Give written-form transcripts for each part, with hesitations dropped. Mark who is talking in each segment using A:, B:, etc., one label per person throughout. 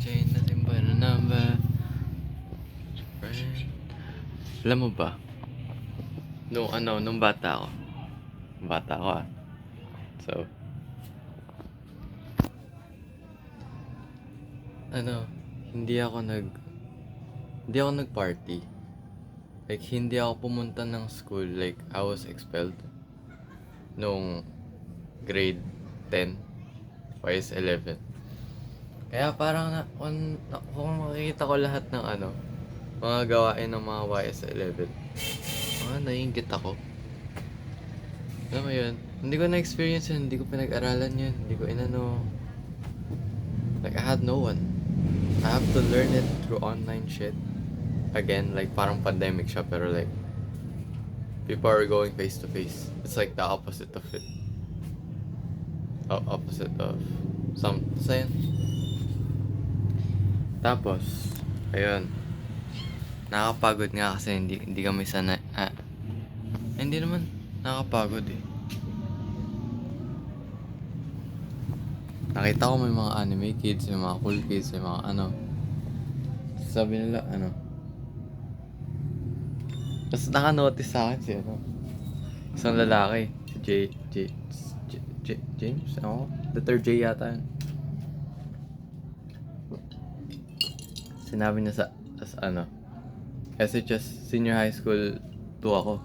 A: chain nothing but a number. Friend. Alam mo ba? Nung bata ako ah. So, ano, hindi ako nag, hindi ako nag-party. Like, hindi ako pumunta ng school. Like, I was expelled nung grade 10, YS 11. Kaya parang kung makikita ko lahat ng mga gawain ng mga YS 11, naiingit ako. Alam mo yun, hindi ko na-experience yun, hindi ko pinag-aralan yun, hindi ko like I had no one. I have to learn it through online shit. Again, like parang pandemic siya, pero like people are going face to face. It's like the opposite of it. Opposite of saying. Tapos, ayun. Nakakapagod nga kasi hindi kami sanay. Hindi naman nakakapagod eh. Nakita ko may mga anime kids, may mga cool kids, may mga sabi nila Tapos naka-notice sa akin isang lalaki, si James, letter J yata yun. Sinabi niya kasi just senior high school 2 ako.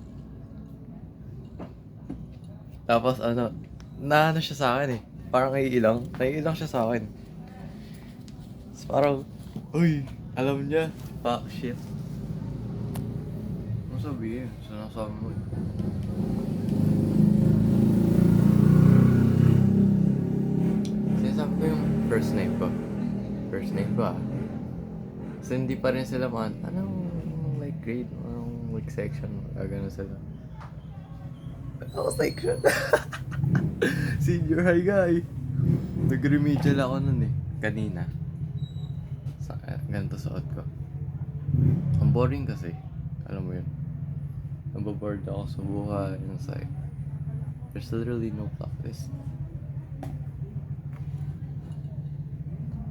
A: Tapos siya sa akin eh. Parang naiilang siya sa akin. Tapos parang, uy, alam niya, fuck shit. Ano sabihin? Sinasabi mo eh. Sinasabi ko yung first name ko ah. So hindi pa rin sila anong like grade, anong like section, gano'n sila. Ako section. Senior high guy. Nag-remedial ako nun eh. Kanina. Ganito suot ko. Ang boring kasi. Alam mo yun. Nababoard ako sa buhay. It's like, there's literally no practice.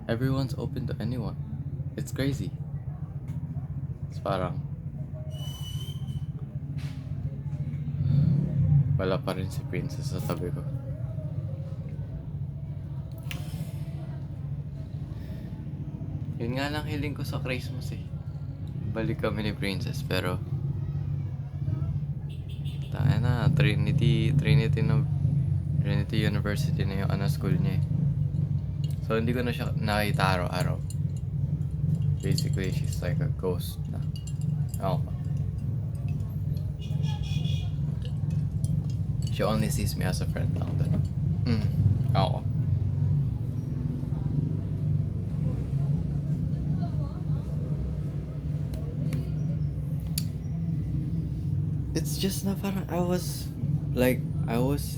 A: Everyone's open to anyone. It's crazy. It's parang wala pa rin si Princess sa tabi ko. Yun nga lang hiling ko sa Christmas eh. Balik kami ni Princess, pero tayo na, Trinity University na yung school niya eh. So hindi ko na siya nakita araw-araw. Basically, she's like a ghost na. She only sees me as a friend lang din. Ako. It's just na parang I was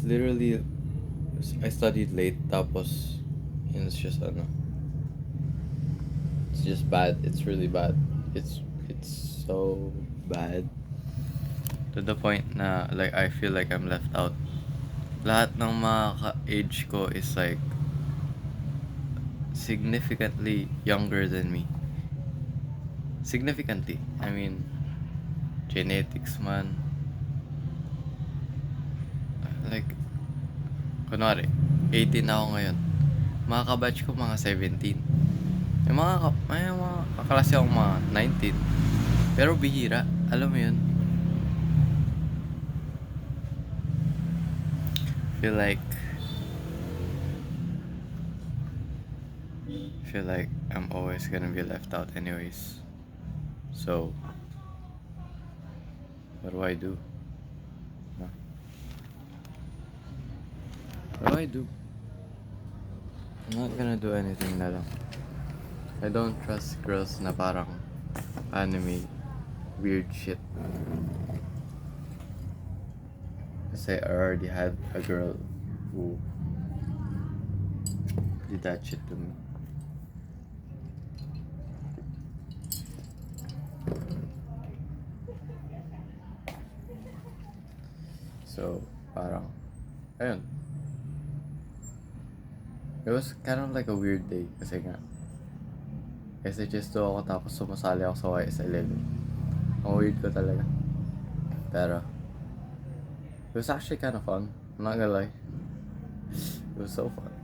A: literally, I studied late, tapos it's just it's just bad. It's really bad. It's so bad to the point na like I feel like I'm left out. Lahat ng mga ka-age ko is like significantly younger than me. Significantly. I mean, genetics man. Like, kunwari, 18 na ako ngayon. Mga kabatch ko mga 17. May mga kaklase akong mga 19. Pero bihira. Alam mo yun? Feel like I'm always gonna be left out anyways. So, what do I do? What do I do? I'm not gonna do anything na lang. I don't trust girls na parang anime weird shit. Kasi I already had a girl who did that shit to me. So, parang, ayun. It was kind of like a weird day kasi nga, SHS2 ako tapos sumasali ako sa YS11. Ang weird ko talaga. Pero, it was actually kind of fun. I'm not gonna lie. It was so fun.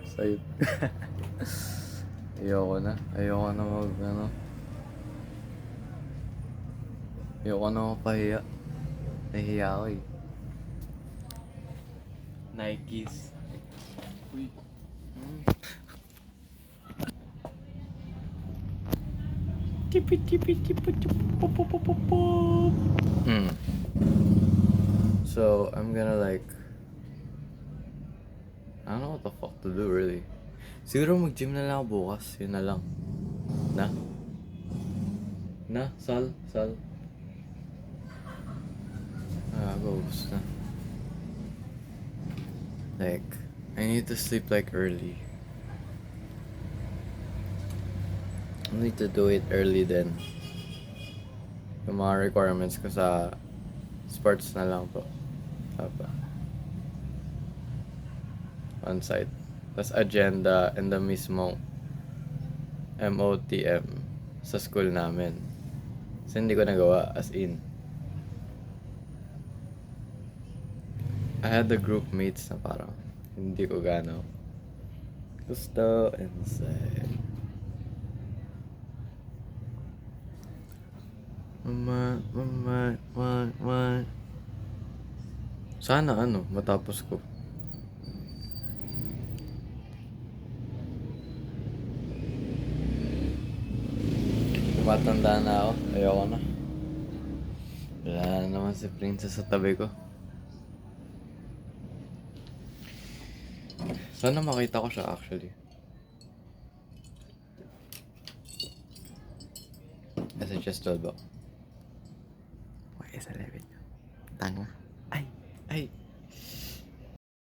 A: So, yun. Ayoko na. Ayoko na Ayoko na mapahiya. Nahihiya ako eh. Nikes. Uy. So, I'm gonna like, I don't know what the fuck to do really. Siguro mag-gym na lang ako bukas. Yun na lang. Sal. Ghost na. Like, I need to sleep like early. I need to do it early then. Yung mga requirements ko sa sports na lang po. On-site. Tapos agenda and the mismo MOTM sa school namin. So, hindi ko nagawa as in. I had the group mates na parang hindi ko gano gusto inside. Mama. Sana matapos ko. Tumatanda na ako. Ayoko na. Wala na naman si Princess sa tabi ko. Sana makita ko siya actually. SHS 12 ako. Why is 11? Tanga.